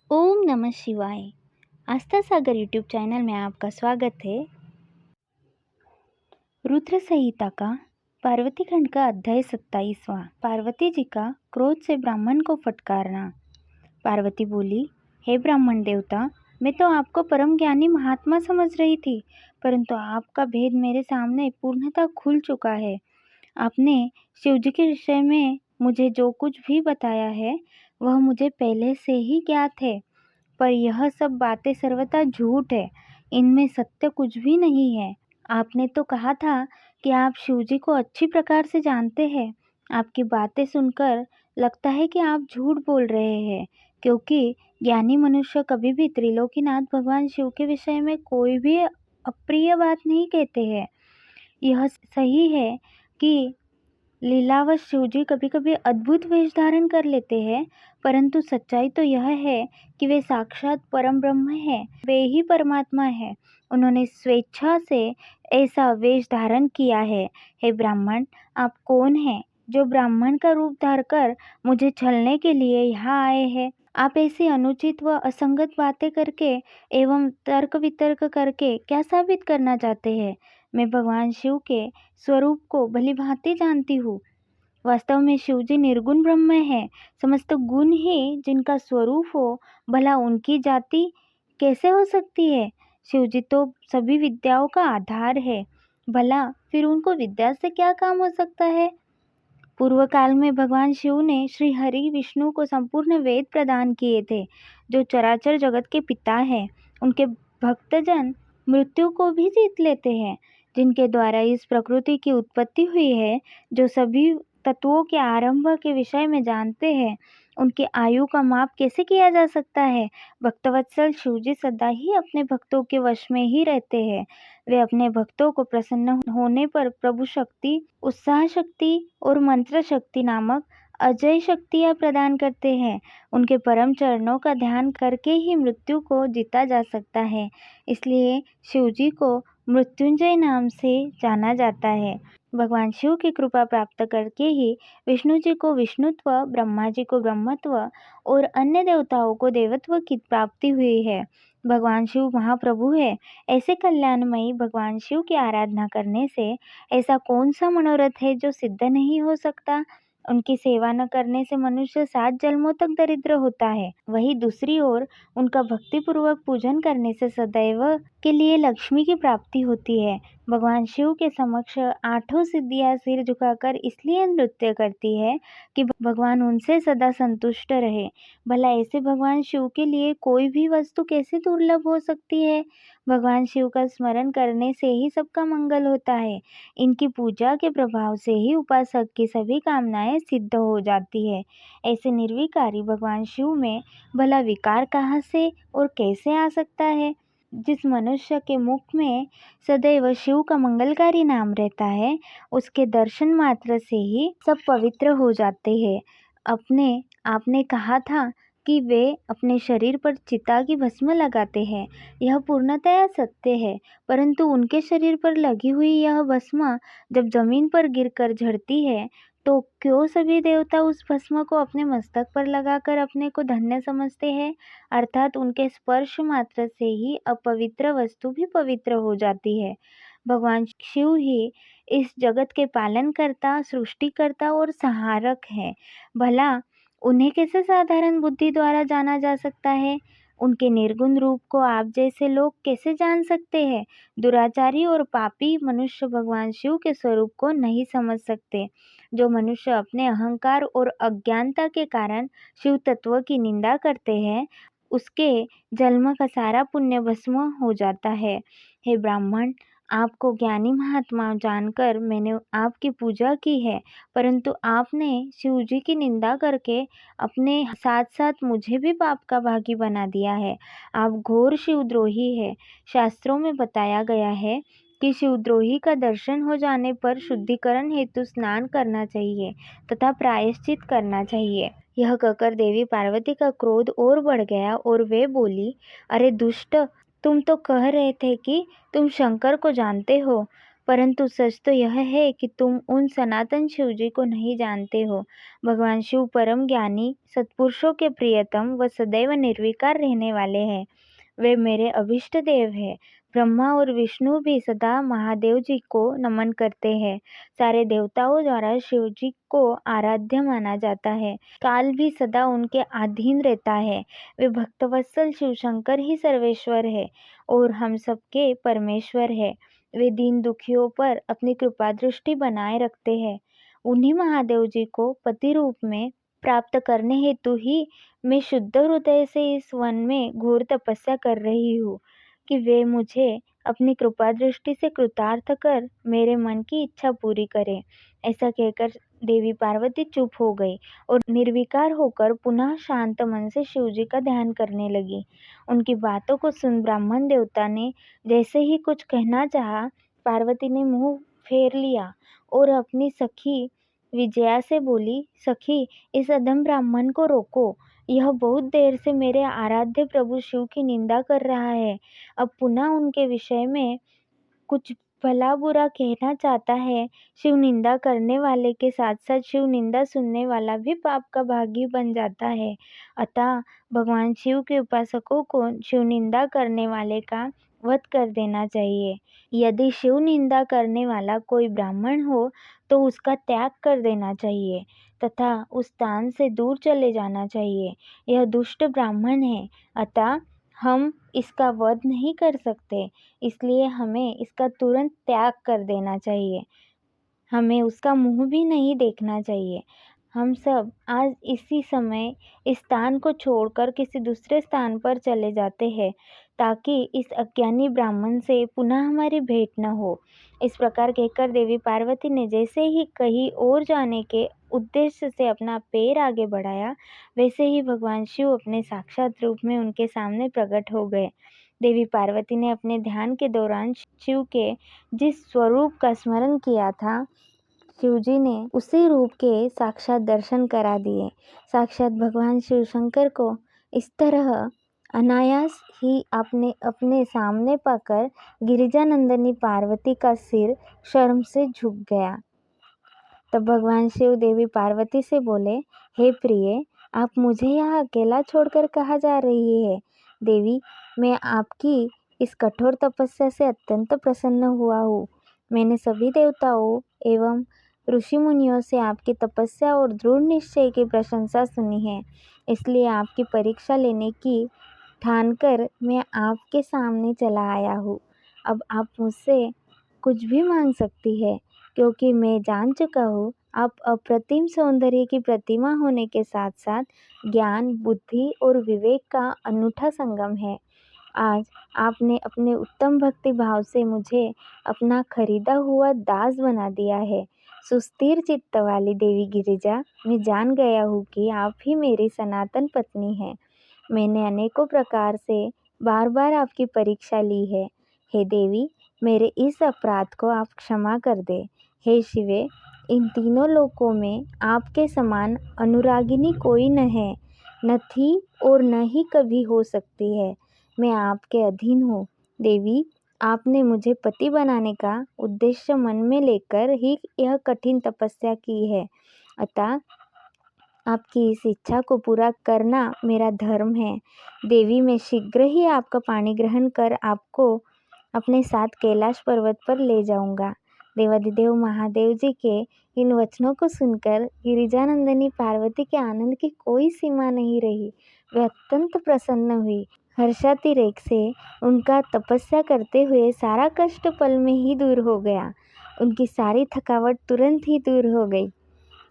ओम नमः शिवाय। आस्था सागर YouTube channel में आपका स्वागत है। रुद्र संहिता का पार्वती खंड का अध्याय 27वां। पार्वती जी का क्रोध से ब्राह्मण को फटकारना। पार्वती बोली, हे ब्राह्मण देवता, मैं तो आपको परम ज्ञानी महात्मा समझ रही थी, परंतु आपका भेद मेरे सामने पूर्णतः खुल चुका है। आपने शिवजी के विषय में मुझे जो कुछ भी बताया है वह मुझे पहले से ही ज्ञात है, पर यह सब बातें सर्वथा झूठ है, इनमें सत्य कुछ भी नहीं है। आपने तो कहा था कि आप शिवजी को अच्छी प्रकार से जानते हैं। आपकी बातें सुनकर लगता है कि आप झूठ बोल रहे हैं, क्योंकि ज्ञानी मनुष्य कभी भी त्रिलोकीनाथ भगवान शिव के विषय में कोई भी अप्रिय बात नहीं कहते हैं। यह सही है कि लीलावश शिवजी कभी कभी अद्भुत वेश धारण कर लेते हैं, परंतु सच्चाई तो यह है कि वे साक्षात परम ब्रह्म हैं, वे ही परमात्मा है। उन्होंने स्वेच्छा से ऐसा वेश धारण किया है। हे ब्राह्मण, आप कौन हैं जो ब्राह्मण का रूप धारकर मुझे छलने के लिए यहाँ आए हैं? आप ऐसी अनुचित व असंगत बातें करके एवं तर्क वितर्क करके क्या साबित करना चाहते हैं? मैं भगवान शिव के स्वरूप को भली भांति जानती हूँ। वास्तव में शिवजी निर्गुण ब्रह्म है। समस्त गुण ही जिनका स्वरूप हो, भला उनकी जाति कैसे हो सकती है? शिवजी तो सभी विद्याओं का आधार है, भला फिर उनको विद्या से क्या काम हो सकता है? पूर्व काल में भगवान शिव ने श्री हरि विष्णु को संपूर्ण वेद प्रदान किए थे, जो चराचर जगत के पिता हैं। उनके भक्तजन मृत्यु को भी जीत लेते हैं, जिनके द्वारा इस प्रकृति की उत्पत्ति हुई है, जो सभी तत्वों के आरंभ के विषय में जानते हैं। उनकी आयु का माप कैसे किया जा सकता है? भक्तवत्सल शिवजी सदा ही अपने भक्तों के वश में ही रहते हैं। वे अपने भक्तों को प्रसन्न होने पर प्रभु शक्ति, उत्साह शक्ति और मंत्र शक्ति नामक अजय शक्तियाँ प्रदान करते हैं। उनके परम चरणों का ध्यान करके ही मृत्यु को जीता जा सकता है। इसलिए शिवजी को मृत्युंजय नाम से जाना जाता है। भगवान शिव की कृपा प्राप्त करके ही विष्णु जी को विष्णुत्व, ब्रह्मा जी को ब्रह्मत्व और अन्य देवताओं को देवत्व की प्राप्ति हुई है। भगवान शिव महाप्रभु है। ऐसे कल्याणमयी भगवान शिव की आराधना करने से ऐसा कौन सा मनोरथ है जो सिद्ध नहीं हो सकता? उनकी सेवा न करने से मनुष्य 7 जन्मों तक दरिद्र होता है। वहीं दूसरी ओर उनका भक्तिपूर्वक पूजन करने से सदैव के लिए लक्ष्मी की प्राप्ति होती है। भगवान शिव के समक्ष 8 सिद्धियां सिर झुकाकर इसलिए नृत्य करती है कि भगवान उनसे सदा संतुष्ट रहे। भला ऐसे भगवान शिव के लिए कोई भी वस्तु कैसे दुर्लभ हो सकती है? भगवान शिव का स्मरण करने से ही सबका मंगल होता है। इनकी पूजा के प्रभाव से ही उपासक की सभी कामनाएं सिद्ध हो जाती है। ऐसे निर्विकारी भगवान शिव में भला विकार कहाँ से और कैसे आ सकता है? जिस मनुष्य के मुख में सदैव शिव का मंगलकारी नाम रहता है, उसके दर्शन मात्र से ही सब पवित्र हो जाते हैं। आपने कहा था कि वे अपने शरीर पर चिता की भस्म लगाते हैं। यह पूर्णतया सत्य है, परंतु उनके शरीर पर लगी हुई यह भस्म जब जमीन पर गिरकर झड़ती है, तो क्यों सभी देवता उस भस्म को अपने मस्तक पर लगाकर अपने को धन्य समझते हैं? अर्थात उनके स्पर्श मात्र से ही अपवित्र वस्तु भी पवित्र हो जाती है। भगवान शिव ही इस जगत के पालनकर्ता, सृष्टिकर्ता और संहारक है। भला उन्हें कैसे साधारण बुद्धि द्वारा जाना जा सकता है? उनके निर्गुण रूप को आप जैसे लोग कैसे जान सकते हैं? दुराचारी और पापी मनुष्य भगवान शिव के स्वरूप को नहीं समझ सकते। जो मनुष्य अपने अहंकार और अज्ञानता के कारण शिव तत्व की निंदा करते हैं, उसके जन्म का सारा पुण्य भस्म हो जाता है। हे ब्राह्मण, आपको ज्ञानी महात्मा जानकर मैंने आपकी पूजा की है, परंतु आपने शिव जी की निंदा करके अपने साथ साथ मुझे भी पाप का भागी बना दिया है। आप घोर शिवद्रोही है। शास्त्रों में बताया गया है कि शिवद्रोही का दर्शन हो जाने पर शुद्धिकरण हेतु स्नान करना चाहिए तथा प्रायश्चित करना चाहिए। यह कहकर देवी पार्वती का क्रोध और बढ़ गया और वे बोली, अरे दुष्ट, तुम तो कह रहे थे कि तुम शंकर को जानते हो, परंतु सच तो यह है कि तुम उन सनातन शिव जी को नहीं जानते हो। भगवान शिव परम ज्ञानी, सत्पुरुषों के प्रियतम व सदैव निर्विकार रहने वाले हैं। वे मेरे अभिष्ट देव हैं। ब्रह्मा और विष्णु भी सदा महादेव जी को नमन करते हैं। सारे देवताओं द्वारा शिव जी को आराध्य माना जाता है। काल भी सदा उनके अधीन रहता है। वे भक्तवत्सल शिव शंकर ही सर्वेश्वर है और हम सबके परमेश्वर है। वे दीन दुखियों पर अपनी कृपा दृष्टि बनाए रखते हैं। उन्हीं महादेव जी को पति रूप में प्राप्त करने हेतु ही मैं शुद्ध हृदय से इस वन में घोर तपस्या कर रही हूँ कि वे मुझे अपनी कृपा दृष्टि से कृतार्थ कर मेरे मन की इच्छा पूरी करें। ऐसा कहकर देवी पार्वती चुप हो गई और निर्विकार होकर पुनः शांत मन से शिव जी का ध्यान करने लगी। उनकी बातों को सुन ब्राह्मण देवता ने जैसे ही कुछ कहना चाहा, पार्वती ने मुंह फेर लिया और अपनी सखी विजया से बोली, सखी, इस अधम ब्राह्मण को रोको। यह बहुत देर से मेरे आराध्य प्रभु शिव की निंदा कर रहा है। अब पुनः उनके विषय में कुछ भला बुरा कहना चाहता है। शिव निंदा करने वाले के साथ साथ शिव निंदा सुनने वाला भी पाप का भागी बन जाता है। अतः भगवान शिव के उपासकों को शिव निंदा करने वाले का वध कर देना चाहिए। यदि शिव निंदा करने वाला कोई ब्राह्मण हो तो उसका त्याग कर देना चाहिए तथा उस स्थान से दूर चले जाना चाहिए। यह दुष्ट ब्राह्मण है, अतः हम इसका वध नहीं कर सकते, इसलिए हमें इसका तुरंत त्याग कर देना चाहिए। हमें उसका मुंह भी नहीं देखना चाहिए। हम सब आज इसी समय इस स्थान को छोड़कर किसी दूसरे स्थान पर चले जाते हैं ताकि इस अज्ञानी ब्राह्मण से पुनः हमारी भेंट न हो। इस प्रकार कहकर देवी पार्वती ने जैसे ही कहीं और जाने के उद्देश्य से अपना पैर आगे बढ़ाया, वैसे ही भगवान शिव अपने साक्षात रूप में उनके सामने प्रकट हो गए। देवी पार्वती ने अपने ध्यान के दौरान शिव के जिस स्वरूप का स्मरण किया था, शिवजी ने उसी रूप के साक्षात दर्शन करा दिए। साक्षात भगवान शिव शंकर को इस तरह अनायास ही आपने अपने सामने पाकर गिरिजानंदिनी पार्वती का सिर शर्म से झुक गया। तब भगवान शिव देवी पार्वती से बोले, हे प्रिय, आप मुझे यहाँ अकेला छोड़कर कहाँ जा रही है? देवी, मैं आपकी इस कठोर तपस्या से अत्यंत प्रसन्न हुआ हूँ। मैंने सभी देवताओं एवं ऋषि मुनियों से आपकी तपस्या और दृढ़ निश्चय की प्रशंसा सुनी है, इसलिए आपकी परीक्षा लेने की ठान कर मैं आपके सामने चला आया हूँ। अब आप मुझसे कुछ भी मांग सकती है, क्योंकि मैं जान चुका हूँ आप अप्रतिम सौंदर्य की प्रतिमा होने के साथ साथ ज्ञान, बुद्धि और विवेक का अनूठा संगम है। आज आपने अपने उत्तम भक्ति भाव से मुझे अपना खरीदा हुआ दास बना दिया है। सुस्थिर चित्त वाली देवी गिरिजा, मैं जान गया हूँ कि आप ही मेरी सनातन पत्नी हैं। मैंने अनेकों प्रकार से बार बार आपकी परीक्षा ली है। हे देवी, मेरे इस अपराध को आप क्षमा कर दे। हे शिवे, इन तीनों लोकों में आपके समान अनुरागिनी कोई न है, न थी और न ही कभी हो सकती है। मैं आपके अधीन हूँ। देवी, आपने मुझे पति बनाने का उद्देश्य मन में लेकर ही यह कठिन तपस्या की है, अतः आपकी इस इच्छा को पूरा करना मेरा धर्म है। देवी, मैं शीघ्र ही आपका पाणी ग्रहण कर आपको अपने साथ कैलाश पर्वत पर ले जाऊंगा। देवाधिदेव महादेव जी के इन वचनों को सुनकर गिरिजानंदिनी पार्वती के आनंद की कोई सीमा नहीं रही। वे अत्यंत प्रसन्न हुई। हर्षातिरेक से उनका तपस्या करते हुए सारा कष्ट पल में ही दूर हो गया। उनकी सारी थकावट तुरंत ही दूर हो गई।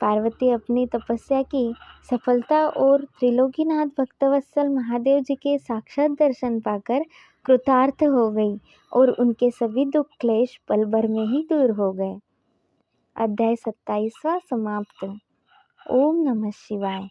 पार्वती अपनी तपस्या की सफलता और त्रिलोकीनाथ भक्तवत्सल महादेव जी के साक्षात दर्शन पाकर कृतार्थ हो गई और उनके सभी दुख क्लेश पल भर में ही दूर हो गए। अध्याय 27वां समाप्त। ओम नमः शिवाय।